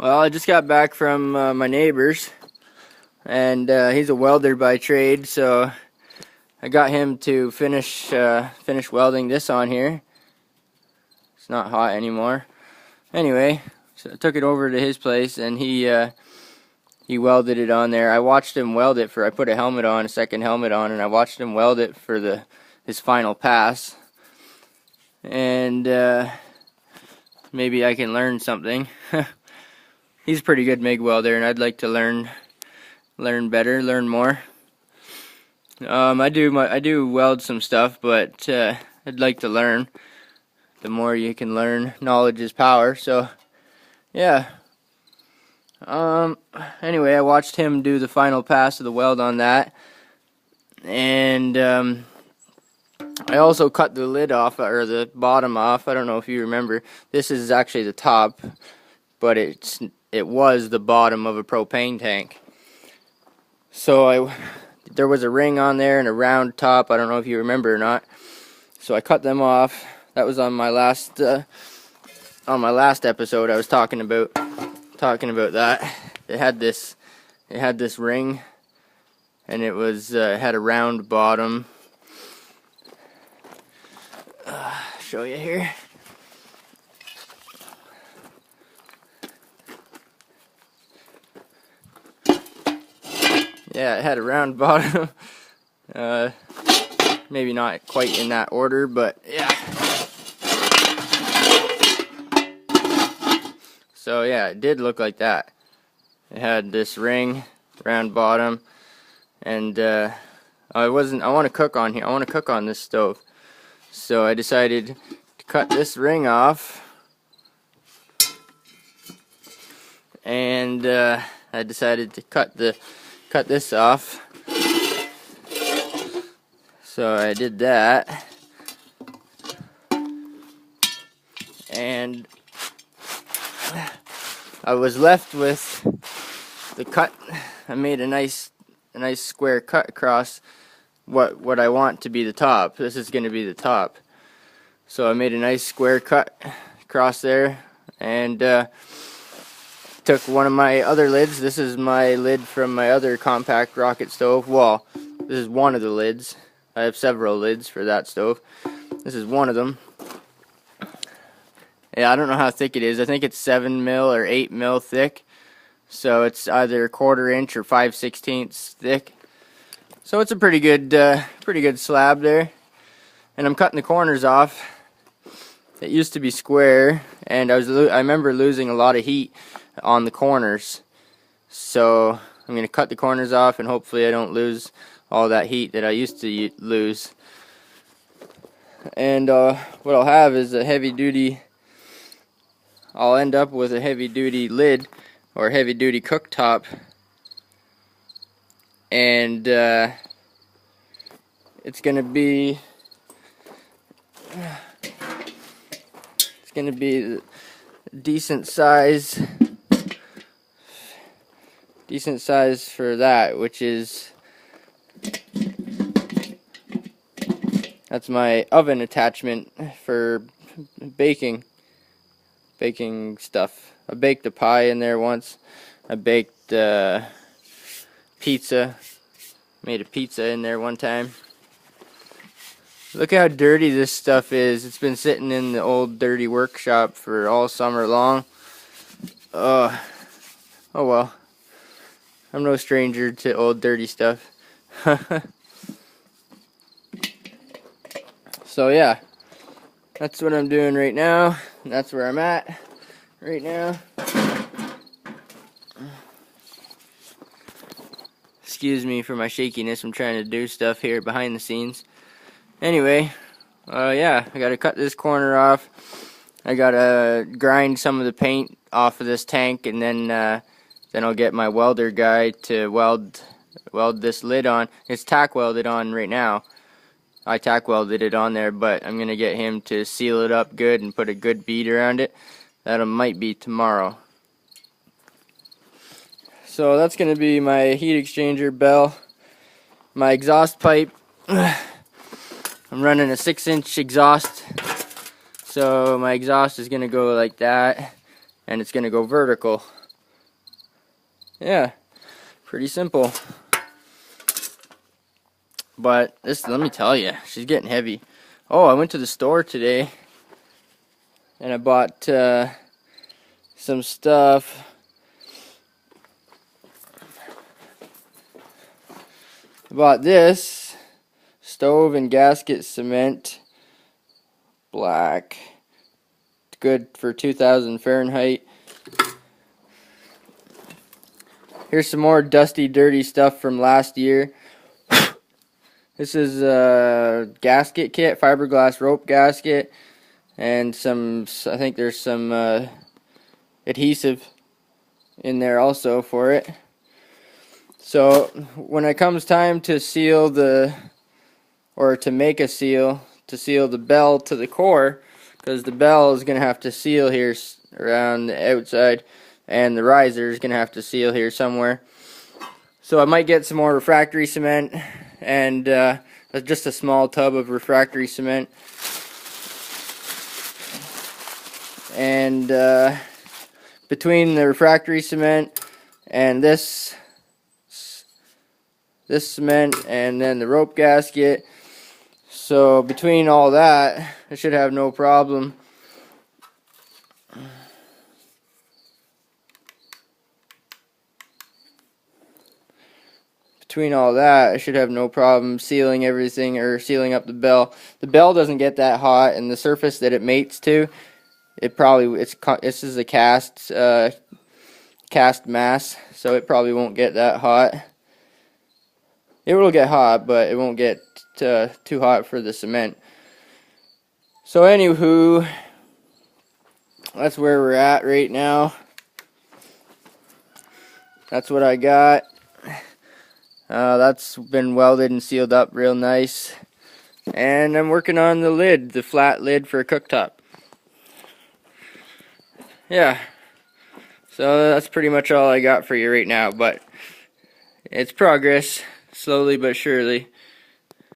Well, I just got back from my neighbor's, and he's a welder by trade, so I got him to finish welding this on here. It's not hot anymore. Anyway, so I took it over to his place, and he welded it on there. I watched him weld it I put a second helmet on, and I watched him weld it for his final pass. And maybe I can learn something. He's a pretty good MIG welder, and I'd like to learn better, learn more. I do weld some stuff, but I'd like to learn. The more you can learn, knowledge is power. So, yeah. Anyway, I watched him do the final pass of the weld on that, and I also cut the lid off, or the bottom off. I don't know if you remember. This is actually the top, but it was the bottom of a propane tank. So there was a ring on there and a round top. I don't know if you remember or not. So I cut them off. That was on my last episode. I was talking about that. It had this ring, and it had a round bottom. Show you here. Yeah, it had a round bottom. Maybe not quite in that order, but yeah. So yeah, it did look like that. It had this ring, round bottom, and I want to cook on here. I want to cook on this stove. So I decided to cut this ring off, and I decided to cut this off. So I did that, and I was left with the cut. I made a nice square cut across what I want to be the top. This is going to be the top. So I made a nice square cut across there, and took one of my other lids. This is my lid from my other compact rocket stove. Well, this is one of the lids. I have several lids for that stove. This is one of them. Yeah, I don't know how thick it is. I think it's 7 mil or 8 mil thick. So it's either 1/4 inch or 5/16 thick. So it's a pretty good slab there. And I'm cutting the corners off. It used to be square, and I remember losing a lot of heat on the corners. So I'm going to cut the corners off, and hopefully I don't lose all that heat that I used to lose. And what I'll have is a heavy duty. I'll end up with a heavy duty lid or heavy duty cooktop, and it's gonna be decent size for that, which is, that's my oven attachment for baking stuff. I baked a pie in there once. I baked pizza. Made a pizza in there one time. Look how dirty this stuff is. It's been sitting in the old dirty workshop for all summer long. Oh well. I'm no stranger to old dirty stuff. So yeah, that's what I'm doing right now. That's where I'm at right now. Excuse me for my shakiness. I'm trying to do stuff here behind the scenes. Anyway, yeah, I gotta cut this corner off. I gotta grind some of the paint off of this tank, and then I'll get my welder guy to weld this lid on. It's tack welded on right now. I tack welded it on there, but I'm gonna get him to seal it up good and put a good bead around it. That might be tomorrow. So that's gonna be my heat exchanger bell, my exhaust pipe. I'm running a 6-inch exhaust, so my exhaust is gonna go like that, and it's gonna go vertical. Yeah, pretty simple. But this, let me tell you, she's getting heavy. Oh, I went to the store today and I bought some stuff. I bought this stove and gasket cement, black. It's good for 2,000 Fahrenheit. Here's some more dusty, dirty stuff from last year. This is a gasket kit, fiberglass rope gasket, and some, I think there's some adhesive in there also for it. So when it comes time to seal or to make a seal, to seal the bell to the core, because the bell is going to have to seal here around the outside, and the riser is going to have to seal here somewhere. So I might get some more refractory cement, and just a small tub of refractory cement. And between the refractory cement and this cement and then the rope gasket, so between all that, I should have no problem sealing everything, or sealing up the bell. The bell doesn't get that hot, and the surface that it mates to, this is a cast mass, so it probably won't get that hot. It will get hot, but it won't get too hot for the cement. So anywho, that's where we're at right now. That's what I got. That's been welded and sealed up real nice. And I'm working on the lid, the flat lid for a cooktop. Yeah. So that's pretty much all I got for you right now, but it's progress, slowly but surely.